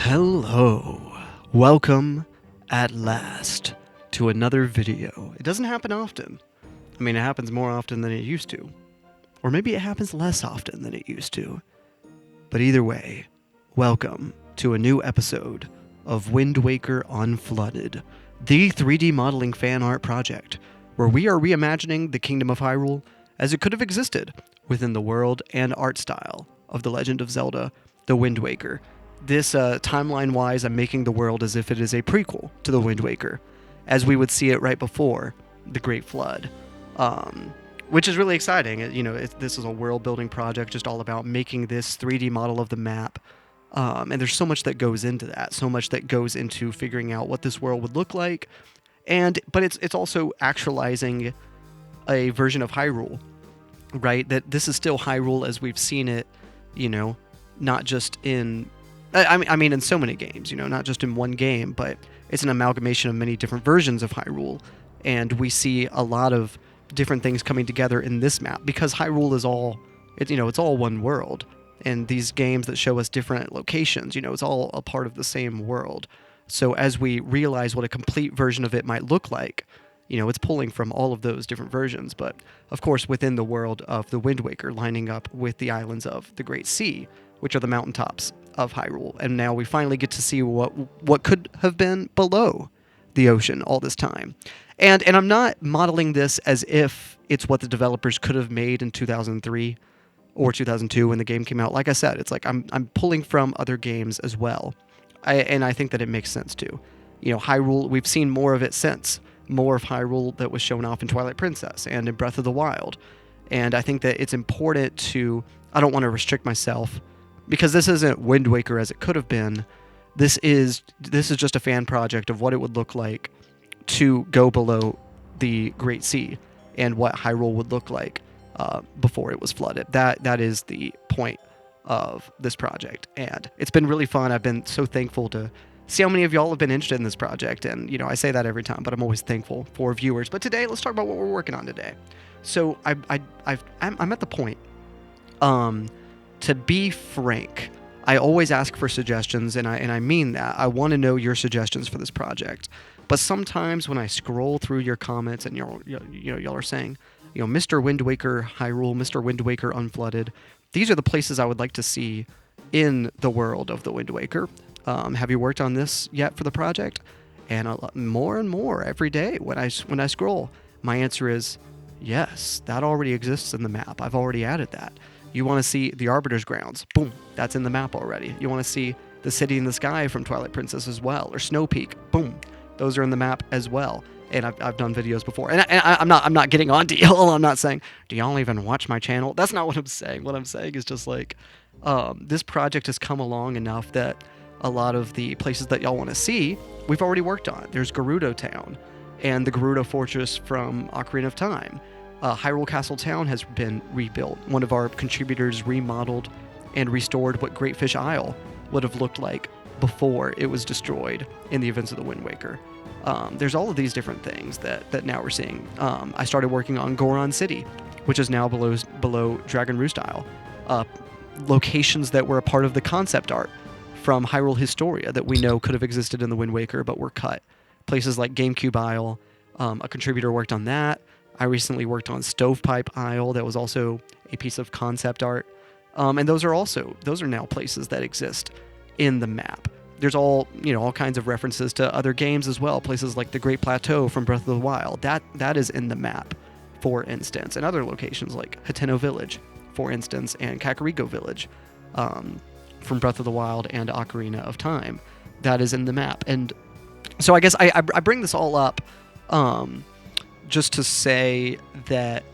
Hello, welcome at last to another video. It doesn't happen often. I mean, it happens more often than it used to. Or maybe it happens less often than it used to. But either way, welcome to a new episode of Wind Waker Unflooded, the 3D modeling fan art project, where we are reimagining the Kingdom of Hyrule as it could have existed within the world and art style of The Legend of Zelda, The Wind Waker. This, timeline-wise, I'm making the world as if it is a prequel to The Wind Waker, as we would see it right before the Great Flood, which is really exciting. This is a world-building project, just all about making this 3D model of the map, and there's so much that goes into that, so much that goes into figuring out what this world would look like, but it's also actualizing a version of Hyrule, right? That this is still Hyrule as we've seen it, not just in... I mean, in so many games, not just in one game, but it's an amalgamation of many different versions of Hyrule, and we see a lot of different things coming together in this map, because Hyrule is all, it's all one world, and these games that show us different locations, it's all a part of the same world. So as we realize what a complete version of it might look like, it's pulling from all of those different versions, but of course within the world of the Wind Waker, lining up with the islands of the Great Sea, which are the mountaintops of Hyrule, and now we finally get to see what could have been below the ocean all this time. And I'm not modeling this as if it's what the developers could have made in 2003 or 2002 when the game came out. Like I said, it's like I'm pulling from other games as well, and I think that it makes sense too. Hyrule, we've seen more of it since. More of Hyrule that was shown off in Twilight Princess and in Breath of the Wild, and I think that it's important to... I don't want to restrict myself, because this isn't Wind Waker as it could have been. This is just a fan project of what it would look like to go below the Great Sea and what Hyrule would look like before it was flooded. That is the point of this project, and it's been really fun. I've been so thankful to see how many of y'all have been interested in this project, and I say that every time, but I'm always thankful for viewers. But today, let's talk about what we're working on today. So I'm at the point. To be frank, I always ask for suggestions, and I mean that. I want to know your suggestions for this project. But sometimes when I scroll through your comments and y'all are saying, Mr. Wind Waker Hyrule, Mr. Wind Waker Unflooded, these are the places I would like to see in the world of the Wind Waker. Have you worked on this yet for the project? And more and more every day when I scroll, my answer is yes. That already exists in the map. I've already added that. You want to see the Arbiter's Grounds? Boom, that's in the map already. You want to see the City in the Sky from Twilight Princess as well, or Snow Peak? Boom, those are in the map as well. And I've done videos before, and I'm not getting on to y'all. I'm not saying, do y'all even watch my channel? That's not what I'm saying. What I'm saying is just like, this project has come along enough that a lot of the places that y'all want to see, we've already worked on. There's Gerudo Town and the Gerudo Fortress from Ocarina of Time. Hyrule Castle Town has been rebuilt. One of our contributors remodeled and restored what Great Fish Isle would have looked like before it was destroyed in the events of the Wind Waker. There's all of these different things that now we're seeing. I started working on Goron City, which is now below Dragon Roost Isle. Locations that were a part of the concept art from Hyrule Historia that we know could have existed in the Wind Waker but were cut. Places like GameCube Isle, a contributor worked on that. I recently worked on Stovepipe Isle. That was also a piece of concept art. And those are now places that exist in the map. There's all kinds of references to other games as well. Places like the Great Plateau from Breath of the Wild. That is in the map, for instance. And other locations like Hateno Village, for instance, and Kakariko Village from Breath of the Wild and Ocarina of Time. That is in the map. And so I guess I bring this all up just to say that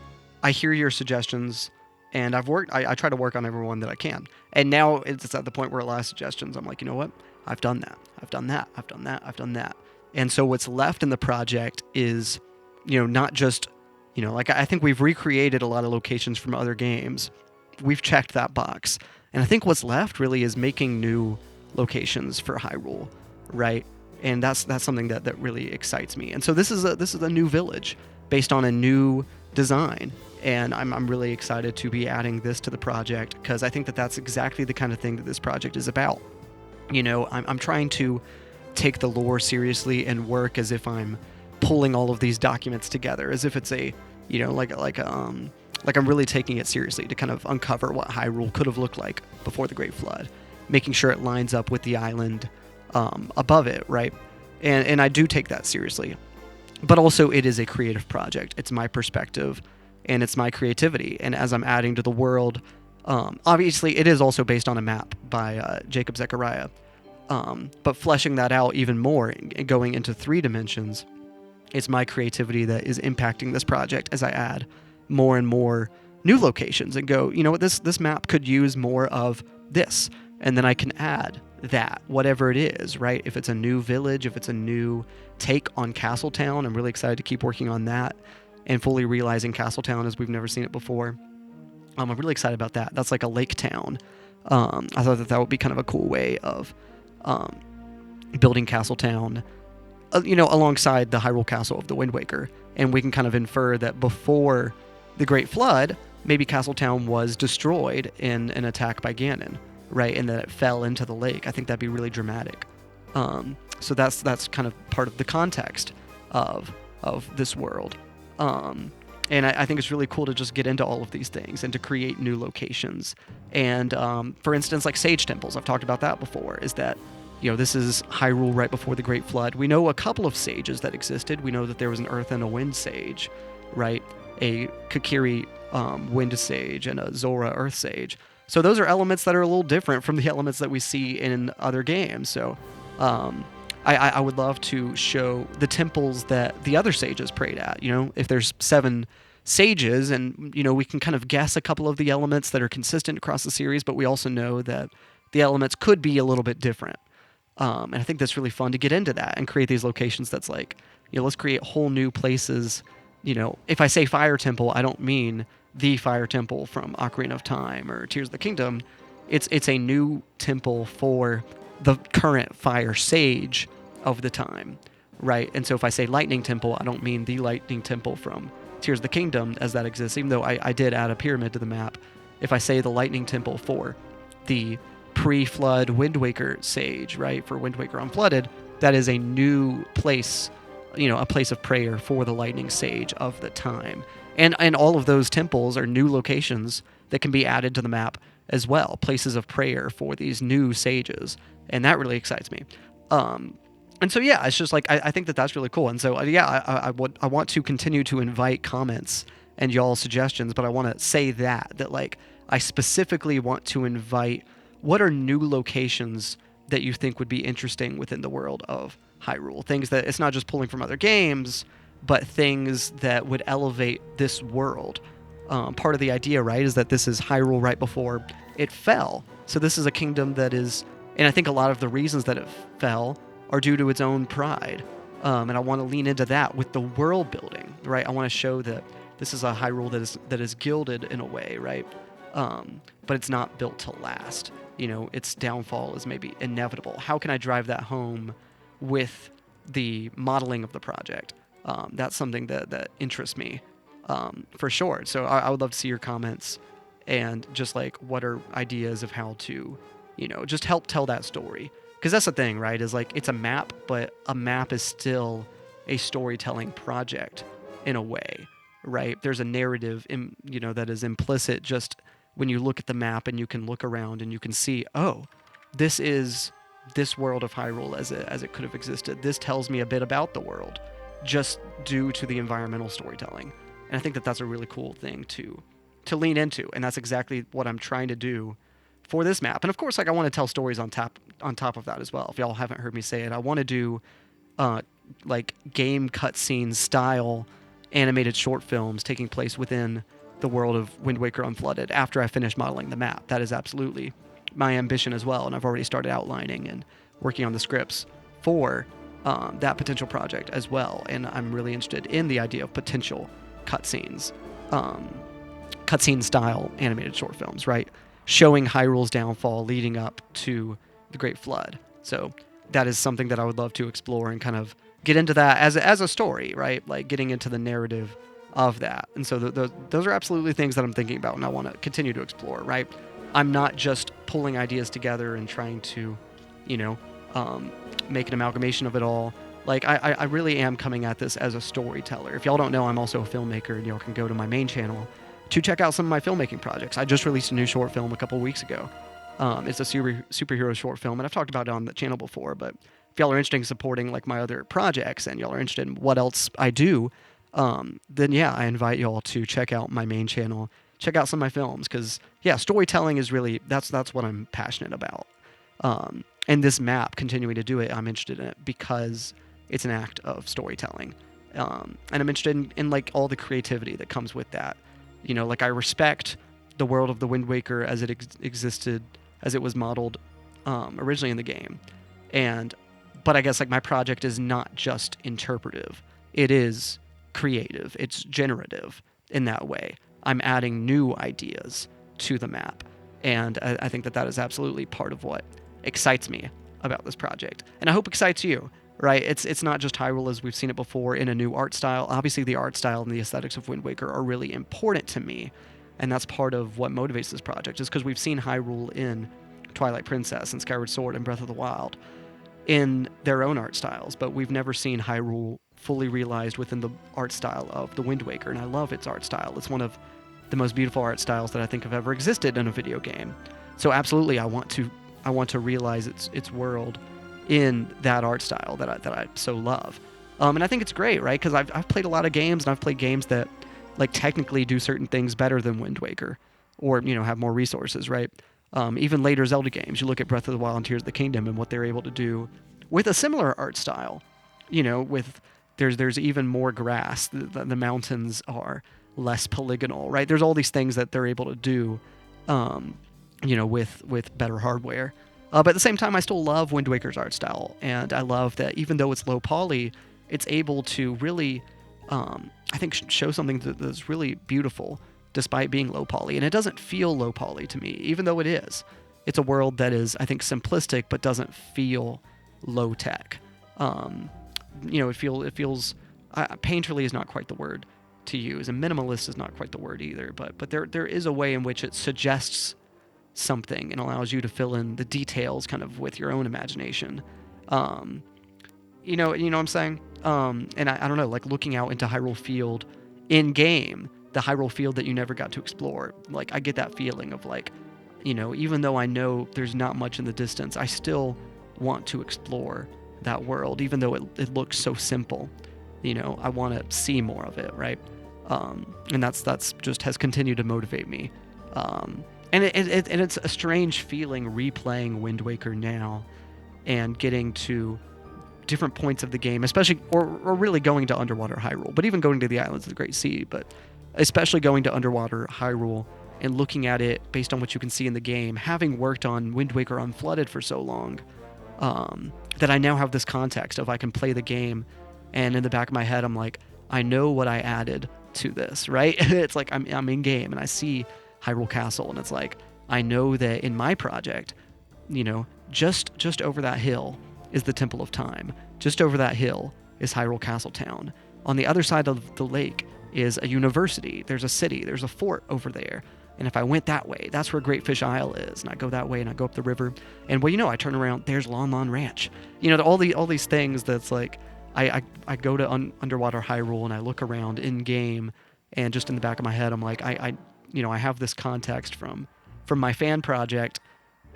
I hear your suggestions, and I try to work on every one that I can. And now it's at the point where a lot of suggestions, I'm like, you know what? I've done that. I've done that. I've done that. I've done that. And so what's left in the project is, not just, like I think we've recreated a lot of locations from other games. We've checked that box. And I think what's left really is making new locations for Hyrule, right? and that's something that really excites me. And so this is a new village based on a new design, and I'm really excited to be adding this to the project, because I think that that's exactly the kind of thing that this project is about. You know, I'm trying to take the lore seriously and work as if I'm pulling all of these documents together, as if it's a, you know, like I'm really taking it seriously to kind of uncover what Hyrule could have looked like before the Great Flood, making sure it lines up with the island above it, right? And I do take that seriously. But also, it is a creative project. It's my perspective, and it's my creativity. And as I'm adding to the world, obviously, it is also based on a map by Jacob Zachariah. But fleshing that out even more and going into 3 dimensions, it's my creativity that is impacting this project as I add more and more new locations and go, you know what, this map could use more of this. And then I can add that, whatever it is, right? If it's a new village, if it's a new take on Castletown, I'm really excited to keep working on that and fully realizing Castletown as we've never seen it before. I'm really excited about that. That's like a lake town. I thought that would be kind of a cool way of building Castletown, you know, alongside the Hyrule Castle of the Wind Waker. And we can kind of infer that before the Great Flood, maybe Castletown was destroyed in an attack by Ganon, right? And that it fell into the lake. I think that'd be really dramatic. So that's kind of part of the context of this world. And I think it's really cool to just get into all of these things and to create new locations. And for instance, like Sage Temples, I've talked about that before, is that, you know, this is Hyrule right before the Great Flood. We know a couple of sages that existed. We know that there was an Earth and a Wind Sage, right? A Kokiri Wind Sage and a Zora Earth Sage. So those are elements that are a little different from the elements that we see in other games. So I would love to show the temples that the other sages prayed at. You know, if there's 7 sages, and, you know, we can kind of guess a couple of the elements that are consistent across the series, but we also know that the elements could be a little bit different. And I think that's really fun to get into that and create these locations that's like, you know, let's create whole new places. You know, if I say Fire Temple, I don't mean the Fire Temple from Ocarina of Time or Tears of the Kingdom. It's a new temple for the current Fire Sage of the time, right? And so if I say Lightning Temple, I don't mean the Lightning Temple from Tears of the Kingdom as that exists, even though I did add a pyramid to the map. If I say the Lightning Temple for the pre-flood Wind Waker Sage, right, for Wind Waker Unflooded, that is a new place, you know, a place of prayer for the Lightning Sage of the time. And all of those temples are new locations that can be added to the map as well, places of prayer for these new sages, and that really excites me. And so, yeah, it's just like, I think that that's really cool. And so, yeah, I want to continue to invite comments and y'all's suggestions, but I want to say that like, I specifically want to invite, what are new locations that you think would be interesting within the world of Hyrule? Things that it's not just pulling from other games, but things that would elevate this world. Part of the idea, right, is that this is Hyrule right before it fell. So this is a kingdom that is, and I think a lot of the reasons that it fell are due to its own pride. And I want to lean into that with the world building, right? I want to show that this is a Hyrule that is gilded in a way, right? But it's not built to last. You know, its downfall is maybe inevitable. How can I drive that home with the modeling of the project? That's something that interests me, for sure. So I would love to see your comments and just like, what are ideas of how to, you know, just help tell that story. Because that's the thing, right, is like, it's a map, but a map is still a storytelling project in a way, right? There's a narrative, you know, that is implicit just when you look at the map and you can look around and you can see, oh, this is this world of Hyrule as it could have existed. This tells me a bit about the world just due to the environmental storytelling. And I think that that's a really cool thing to lean into. And that's exactly what I'm trying to do for this map. And of course, like, I want to tell stories on top of that as well. If y'all haven't heard me say it, I want to do like game cutscene style animated short films taking place within the world of Wind Waker Unflooded after I finish modeling the map. That is absolutely my ambition as well. And I've already started outlining and working on the scripts for that potential project as well. And I'm really interested in the idea of potential cutscenes, cutscene style animated short films, right? Showing Hyrule's downfall leading up to the Great Flood. So that is something that I would love to explore and kind of get into that as a story, right? Like getting into the narrative of that. And so those are absolutely things that I'm thinking about and I want to continue to explore, right? I'm not just pulling ideas together and trying to, make an amalgamation of it all. Like, I really am coming at this as a storyteller. If y'all don't know, I'm also a filmmaker, and y'all can go to my main channel to check out some of my filmmaking projects. I just released a new short film a couple weeks ago. It's a superhero short film, and I've talked about it on the channel before, but if y'all are interested in supporting like my other projects and y'all are interested in what else I do, then yeah, I invite y'all to check out my main channel, check out some of my films, because yeah, storytelling is really, that's what I'm passionate about. And this map, continuing to do it, I'm interested in it because it's an act of storytelling. And I'm interested in like all the creativity that comes with that. Like I respect the world of the Wind Waker as it existed, as it was modeled originally in the game. But I guess like my project is not just interpretive. It is creative. It's generative in that way. I'm adding new ideas to the map. And I think that is absolutely part of what excites me about this project. And I hope excites you, right? It's not just Hyrule as we've seen it before in a new art style. Obviously, the art style and the aesthetics of Wind Waker are really important to me. And that's part of what motivates this project, is because we've seen Hyrule in Twilight Princess and Skyward Sword and Breath of the Wild in their own art styles, but we've never seen Hyrule fully realized within the art style of the Wind Waker, and I love its art style. It's one of the most beautiful art styles that I think have ever existed in a video game. So absolutely, I want to realize its world in that art style that I so love. And I think it's great, right? Because I've played a lot of games, and I've played games that like technically do certain things better than Wind Waker, or have more resources, right? Even later Zelda games, you look at Breath of the Wild and Tears of the Kingdom and what they're able to do with a similar art style. With there's even more grass. The mountains are less polygonal, right? There's all these things that they're able to do, with better hardware. But at the same time, I still love Wind Waker's art style, and I love that even though it's low poly, it's able to really, I think, show something that's really beautiful despite being low poly. And it doesn't feel low poly to me, even though it is. It's a world that is, I think, simplistic, but doesn't feel low tech. It feels painterly is not quite the word to use, and minimalist is not quite the word either. But there is a way in which it suggests something and allows you to fill in the details kind of with your own imagination. You know what I'm saying? And I don't know, like looking out into Hyrule Field in game, the Hyrule Field that you never got to explore. Like I get that feeling of like, even though I know there's not much in the distance, I still want to explore that world, even though it looks so simple. I want to see more of it, right? And that's just has continued to motivate me. And it's a strange feeling replaying Wind Waker now and getting to different points of the game, especially, or really going to Underwater Hyrule, but even going to the Islands of the Great Sea, but especially going to Underwater Hyrule and looking at it based on what you can see in the game, having worked on Wind Waker Unflooded for so long, that I now have this context of I can play the game, and in the back of my head, I'm like, I know what I added to this, right? It's like I'm in game and I see Hyrule Castle, and it's like, I know that in my project, just over that hill is the Temple of Time. Just over that hill is Hyrule Castle Town. On the other side of the lake is a university. There's a city. There's a fort over there. And if I went that way, that's where Great Fish Isle is. And I go that way and I go up the river. And I turn around, there's Lon Lon Ranch. All these things that's like, I go to Underwater Hyrule and I look around in game, and just in the back of my head, I'm like, I have this context from my fan project,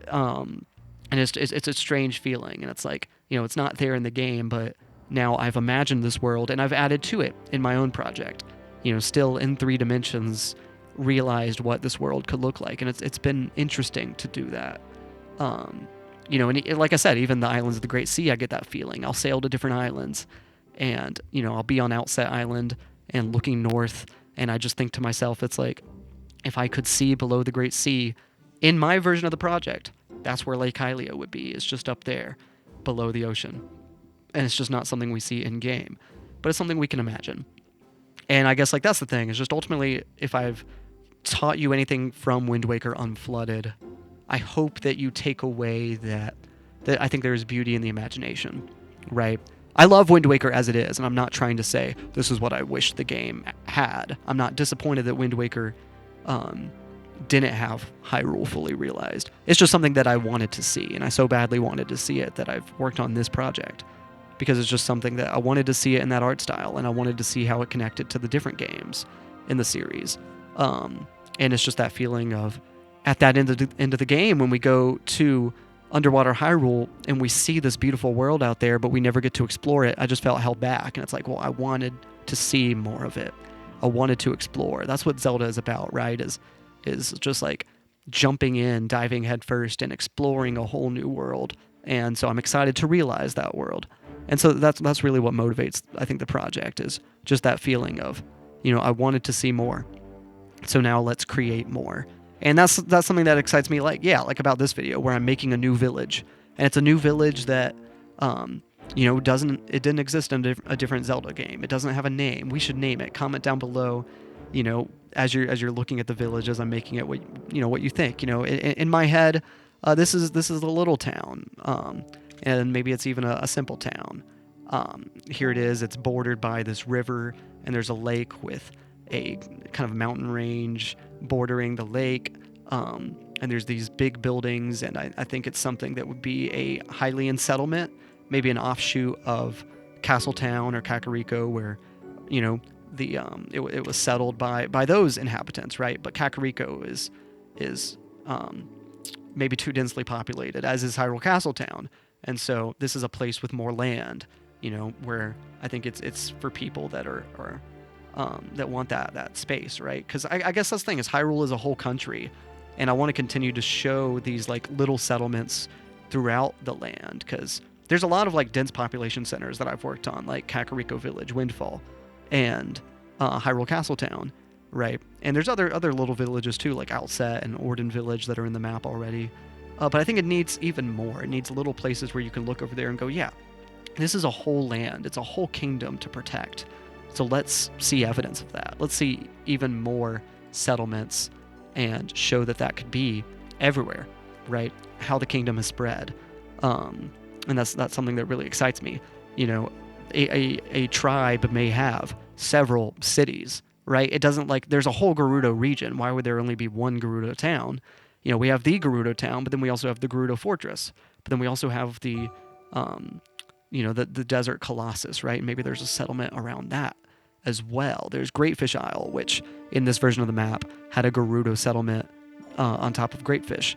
and it's a strange feeling, and it's like, it's not there in the game, but now I've imagined this world and I've added to it in my own project, still in 3 dimensions, realized what this world could look like, and it's been interesting to do that. And like I said, even the Islands of the Great Sea, I get that feeling. I'll sail to different islands, and I'll be on Outset Island and looking north, and I just think to myself, it's like, if I could see below the Great Sea in my version of the project, that's where Lake Hylia would be. It's just up there below the ocean. And it's just not something we see in game, but it's something we can imagine. And I guess like that's the thing, is just ultimately, if I've taught you anything from Wind Waker Unflooded, I hope that you take away that that I think there is beauty in the imagination, right? I love Wind Waker as it is, and I'm not trying to say this is what I wish the game had. I'm not disappointed that Wind Waker didn't have Hyrule fully realized. It's just something that I wanted to see, and I so badly wanted to see it that I've worked on this project, because it's just something that I wanted to see it in that art style, and I wanted to see how it connected to the different games in the series. And it's just that feeling of, at that end of the game, when we go to Underwater Hyrule and we see this beautiful world out there, but we never get to explore it, I just felt held back. And it's like, well, I wanted to see more of it. I wanted to explore. That's what Zelda is about, right? Is just like jumping in, diving headfirst, and exploring a whole new world. And so I'm excited to realize that world. And so that's really what motivates, I think, the project, is just that feeling of, I wanted to see more. So now let's create more. And that's something that excites me, like about this video, where I'm making a new village. And it's a new village that, it didn't exist in a different Zelda game. It doesn't have a name. We should name it. Comment down below, as you're looking at the village, as I'm making it, what you think. In my head, this is a little town, and maybe it's even a simple town. Here it is. It's bordered by this river, and there's a lake with a kind of mountain range bordering the lake, and there's these big buildings, and I think it's something that would be a Hylian settlement, maybe an offshoot of Castletown or Kakariko, where it was settled by those inhabitants, right? But Kakariko is maybe too densely populated, as is Hyrule Castletown, and so this is a place with more land, where I think it's for people that are that want that space, right? Because I guess that's the thing, is Hyrule is a whole country, and I want to continue to show these like little settlements throughout the land, because there's a lot of like dense population centers that I've worked on, like Kakariko Village, Windfall, and Hyrule Castletown, right? And there's other little villages too, like Outset and Orden Village, that are in the map already. But I think it needs even more. It needs little places where you can look over there and go, yeah, this is a whole land. It's a whole kingdom to protect. So let's see evidence of that. Let's see even more settlements and show that could be everywhere, right? How the kingdom has spread. And that's something that really excites me. A tribe may have several cities, right? It doesn't, like, there's a whole Gerudo region. Why would there only be one Gerudo town? We have the Gerudo town, but then we also have the Gerudo fortress. But then we also have the desert Colossus, right? Maybe there's a settlement around that as well. There's Greatfish Isle, which in this version of the map had a Gerudo settlement on top of Greatfish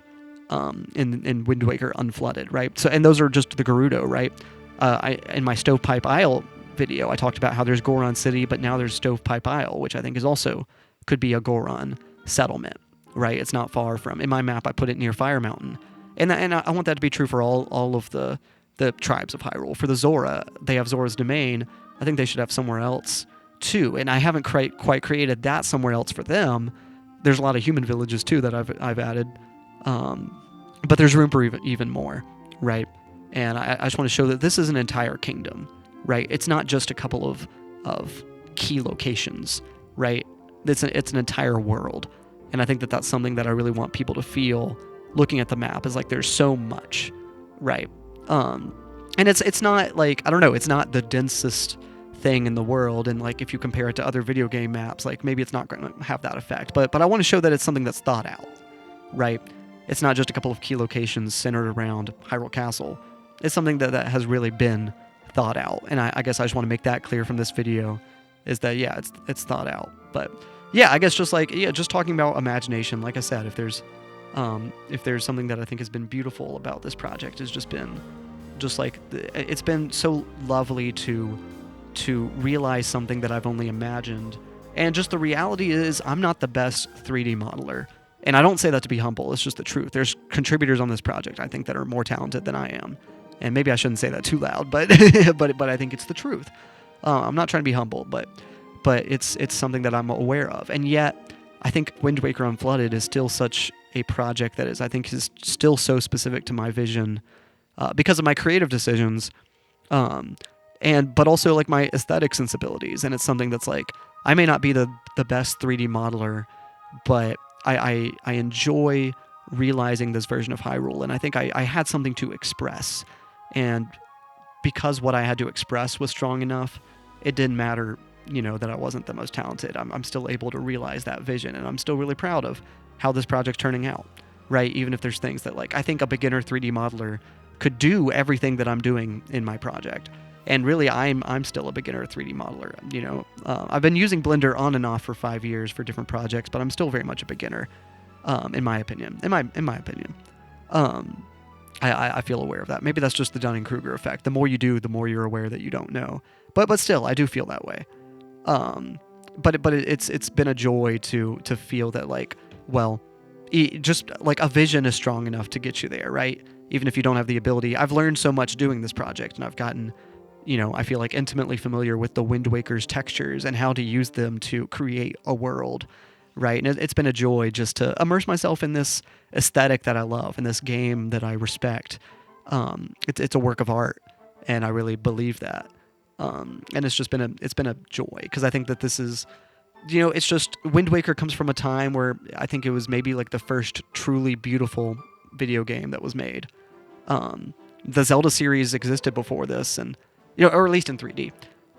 in Wind Waker Unflooded, right? So, and those are just the Gerudo, right? In my Stovepipe Isle video, I talked about how there's Goron City, but now there's Stovepipe Isle, which I think is also could be a Goron settlement, right? It's not far from. In my map, I put it near Fire Mountain, and I want that to be true for all of the tribes of Hyrule. For the Zora, they have Zora's Domain. I think they should have somewhere else too, and I haven't quite created that somewhere else for them. There's a lot of human villages too that I've added, but there's room for even more, right? And I just want to show that this is an entire kingdom, right? It's not just a couple of key locations, right? It's an entire world, and I think that's something that I really want people to feel looking at the map, is like there's so much, right? And it's not like, I don't know, it's not the densest thing in the world, and like if you compare it to other video game maps, like maybe it's not going to have that effect, but I want to show that it's something that's thought out, right? It's not just a couple of key locations centered around Hyrule Castle. It's something that has really been thought out, and I guess I just want to make that clear from this video, is that yeah, it's thought out. But yeah, I guess just talking about imagination, like I said, if there's something that I think has been beautiful about this project, has just been it's been so lovely to realize something that I've only imagined. And just the reality is, I'm not the best 3D modeler, and I don't say that to be humble. It's just the truth. There's contributors on this project, I think, that are more talented than I am, and maybe I shouldn't say that too loud, but but I think it's the truth. I'm not trying to be humble, but it's something that I'm aware of, and yet I think Wind Waker Unflooded is still such a project that I think is still so specific to my vision, because of my creative decisions, but also like my aesthetic sensibilities. And it's something that's like, I may not be the best 3D modeler, but I enjoy realizing this version of Hyrule, and I think I had something to express, and because what I had to express was strong enough, it didn't matter, that I wasn't the most talented. I'm still able to realize that vision, and I'm still really proud of how this project's turning out, right? Even if there's things that, like, I think a beginner 3D modeler could do everything that I'm doing in my project. And really, I'm still a beginner 3D modeler. I've been using Blender on and off for 5 years for different projects, but I'm still very much a beginner, in my opinion. I feel aware of that. Maybe that's just the Dunning-Kruger effect. The more you do, the more you're aware that you don't know. But still, I do feel that way. But it's been a joy to feel that, like, well, just like a vision is strong enough to get you there, right? Even if you don't have the ability. I've learned so much doing this project, and I've gotten, I feel like intimately familiar with the Wind Waker's textures and how to use them to create a world, right? And it's been a joy just to immerse myself in this aesthetic that I love, in this game that I respect. It's a work of art, and I really believe that. And it's been a joy, because I think that this is, it's just, Wind Waker comes from a time where I think it was maybe like the first truly beautiful video game that was made. The Zelda series existed before this, and or at least in 3D.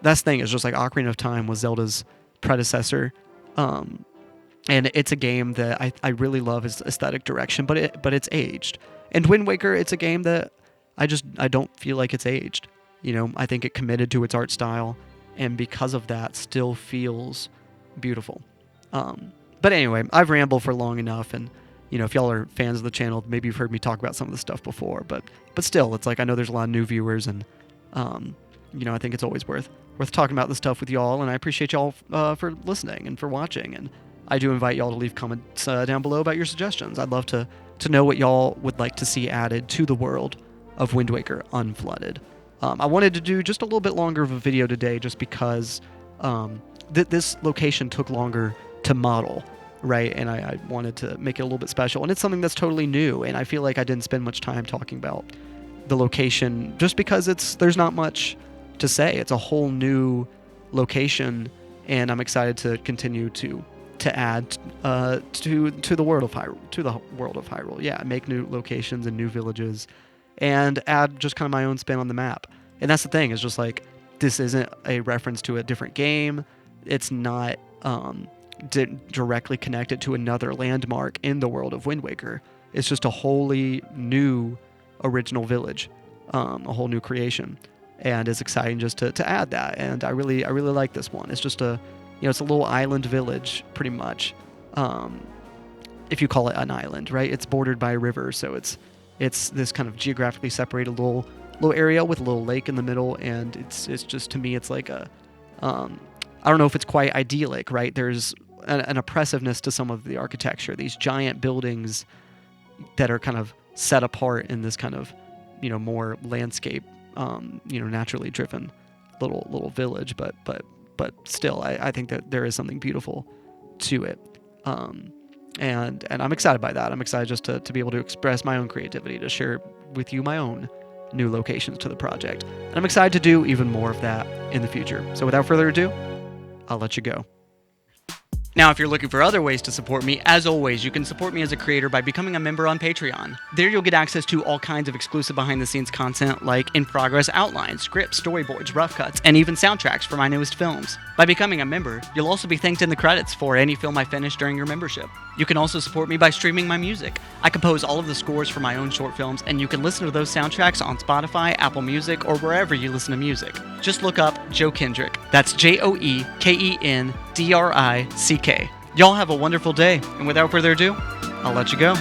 That's the thing, is just like Ocarina of Time was Zelda's predecessor. And it's a game that I really love its aesthetic direction, but it's aged. And Wind Waker, it's a game that I don't feel like it's aged. I think it committed to its art style, and because of that, still feels beautiful. But anyway, I've rambled for long enough, and if y'all are fans of the channel, maybe you've heard me talk about some of this stuff before. But still, it's like, I know there's a lot of new viewers, and I think it's always worth talking about this stuff with y'all, and I appreciate y'all for listening and for watching. And I do invite y'all to leave comments down below about your suggestions. I'd love to know what y'all would like to see added to the world of Wind Waker Unflooded. I wanted to do just a little bit longer of a video today, just because this location took longer to model, right? And I wanted to make it a little bit special. And it's something that's totally new, and I feel like I didn't spend much time talking about the location, just because there's not much to say. It's a whole new location, and I'm excited to continue to add to the world of Hyrule. Yeah, make new locations and new villages, and add just kind of my own spin on the map. And that's the thing, is just like, this isn't a reference to a different game. It's not directly connected to another landmark in the world of Wind Waker. It's just a wholly new original village, a whole new creation, and it's exciting just to add that. And I really like this one. It's just it's a little island village, pretty much, if you call it an island, right? It's bordered by a river, so it's this kind of geographically separated little area with a little lake in the middle, and it's just, to me, it's like a I don't know if it's quite idyllic, right? There's an oppressiveness to some of the architecture, these giant buildings that are kind of set apart in this kind of, more landscape, naturally driven little village, but still, I think that there is something beautiful to it. And I'm excited by that. I'm excited just to be able to express my own creativity, to share with you my own new locations to the project. And I'm excited to do even more of that in the future. So without further ado, I'll let you go. Now, if you're looking for other ways to support me, as always, you can support me as a creator by becoming a member on Patreon. There you'll get access to all kinds of exclusive behind-the-scenes content like in-progress outlines, scripts, storyboards, rough cuts, and even soundtracks for my newest films. By becoming a member, you'll also be thanked in the credits for any film I finish during your membership. You can also support me by streaming my music. I compose all of the scores for my own short films, and you can listen to those soundtracks on Spotify, Apple Music, or wherever you listen to music. Just look up Joe Kendrick. That's JoeKendrick. Y'all have a wonderful day, and without further ado, I'll let you go.